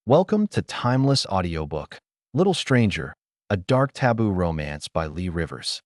Welcome to Timeless Audiobook, Little Stranger, a dark taboo romance by Leigh Rivers.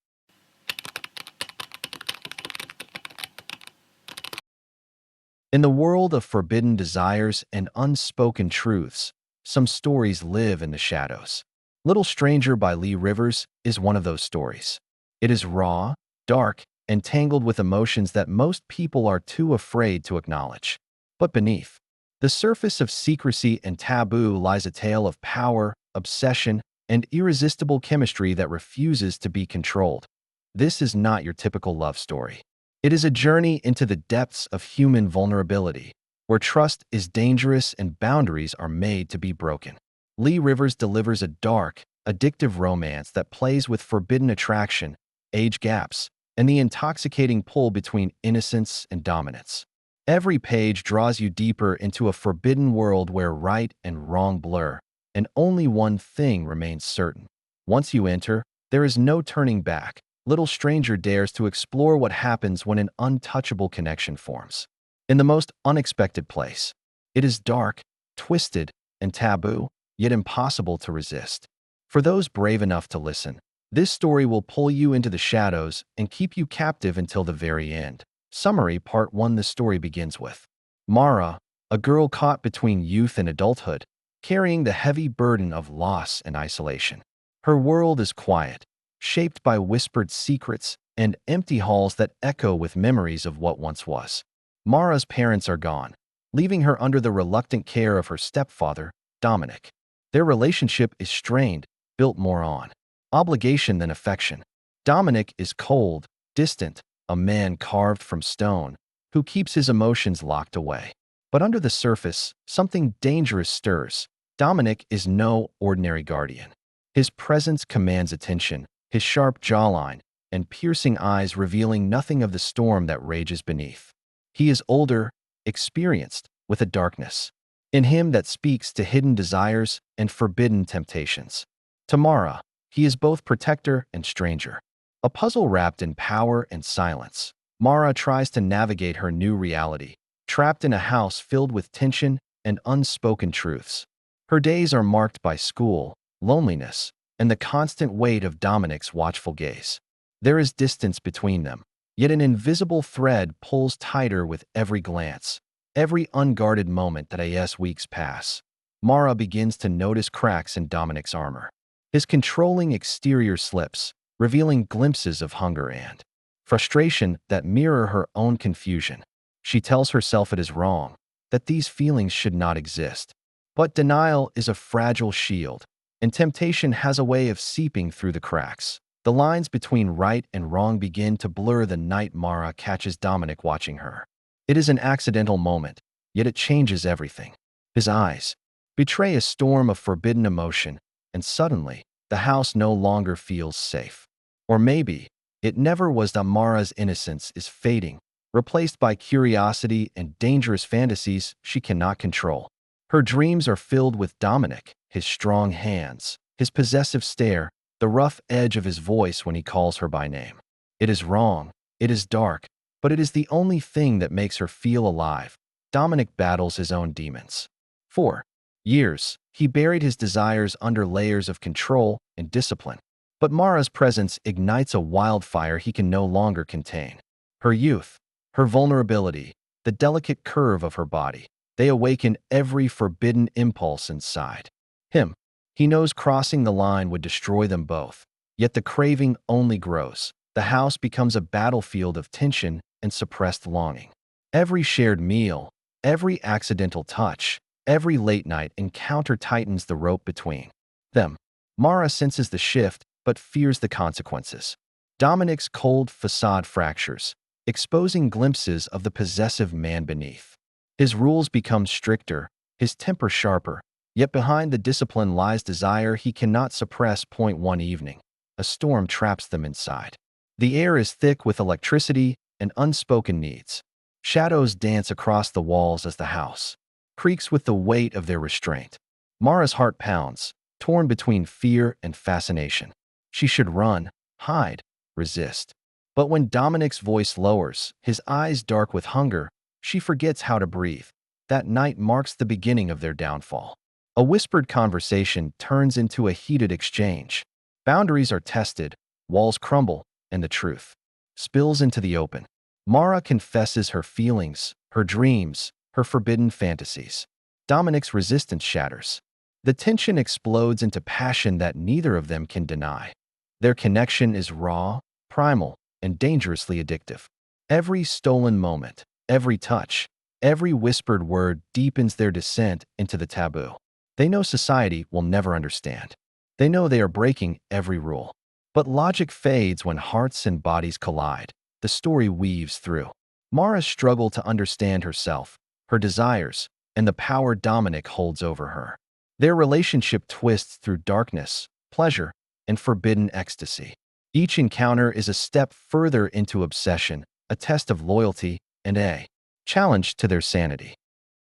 In the world of forbidden desires and unspoken truths, some stories live in the shadows. Little Stranger by Leigh Rivers is one of those stories. It is raw, dark, and tangled with emotions that most people are too afraid to acknowledge. But beneath the surface of secrecy and taboo lies a tale of power, obsession, and irresistible chemistry that refuses to be controlled. This is not your typical love story. It is a journey into the depths of human vulnerability, where trust is dangerous and boundaries are made to be broken. Leigh Rivers delivers a dark, addictive romance that plays with forbidden attraction, age gaps, and the intoxicating pull between innocence and dominance. Every page draws you deeper into a forbidden world where right and wrong blur, and only one thing remains certain. Once you enter, there is no turning back. Little Stranger dares to explore what happens when an untouchable connection forms. In the most unexpected place. It is dark, twisted, and taboo, yet impossible to resist. For those brave enough to listen, this story will pull you into the shadows and keep you captive until the very end. Summary Part 1. The story begins with Mara, a girl caught between youth and adulthood, carrying the heavy burden of loss and isolation. Her world is quiet, shaped by whispered secrets and empty halls that echo with memories of what once was. Mara's parents are gone, leaving her under the reluctant care of her stepfather, Dominic. Their relationship is strained, built more on obligation than affection. Dominic is cold, distant, a man carved from stone, who keeps his emotions locked away. But under the surface, something dangerous stirs. Dominic is no ordinary guardian. His presence commands attention, his sharp jawline and piercing eyes revealing nothing of the storm that rages beneath. He is older, experienced, with a darkness in him that speaks to hidden desires and forbidden temptations. To Mara, he is both protector and stranger. A puzzle wrapped in power and silence. Mara tries to navigate her new reality, trapped in a house filled with tension and unspoken truths. Her days are marked by school, loneliness, and the constant weight of Dominic's watchful gaze. There is distance between them, yet an invisible thread pulls tighter with every glance. Every unguarded moment that weeks pass, Mara begins to notice cracks in Dominic's armor. His controlling exterior slips, revealing glimpses of hunger and frustration that mirror her own confusion. She tells herself it is wrong, that these feelings should not exist. But denial is a fragile shield, and temptation has a way of seeping through the cracks. The lines between right and wrong begin to blur the night Mara catches Dominic watching her. It is an accidental moment, yet it changes everything. His eyes betray a storm of forbidden emotion, and suddenly, the house no longer feels safe. Or maybe, it never was that Mara's innocence is fading, replaced by curiosity and dangerous fantasies she cannot control. Her dreams are filled with Dominic, his strong hands, his possessive stare, the rough edge of his voice when he calls her by name. It is wrong, it is dark, but it is the only thing that makes her feel alive. Dominic battles his own demons. For years, he buried his desires under layers of control and discipline. But Mara's presence ignites a wildfire he can no longer contain. Her youth, her vulnerability, the delicate curve of her body, they awaken every forbidden impulse inside him. He knows crossing the line would destroy them both, yet the craving only grows. The house becomes a battlefield of tension and suppressed longing. Every shared meal, every accidental touch, every late-night encounter tightens the rope between them. Mara senses the shift, but fears the consequences. Dominic's cold facade fractures, exposing glimpses of the possessive man beneath. His rules become stricter, his temper sharper, yet behind the discipline lies desire he cannot suppress. One evening, a storm traps them inside. The air is thick with electricity and unspoken needs. Shadows dance across the walls as the house creaks with the weight of their restraint. Mara's heart pounds, torn between fear and fascination. She should run, hide, resist. But when Dominic's voice lowers, his eyes dark with hunger, she forgets how to breathe. That night marks the beginning of their downfall. A whispered conversation turns into a heated exchange. Boundaries are tested, walls crumble, and the truth spills into the open. Mara confesses her feelings, her dreams, her forbidden fantasies. Dominic's resistance shatters. The tension explodes into passion that neither of them can deny. Their connection is raw, primal, and dangerously addictive. Every stolen moment, every touch, every whispered word deepens their descent into the taboo. They know society will never understand. They know they are breaking every rule. But logic fades when hearts and bodies collide. The story weaves through Mara's struggle to understand herself, her desires, and the power Dominic holds over her. Their relationship twists through darkness, pleasure, and forbidden ecstasy. Each encounter is a step further into obsession, a test of loyalty, and a challenge to their sanity.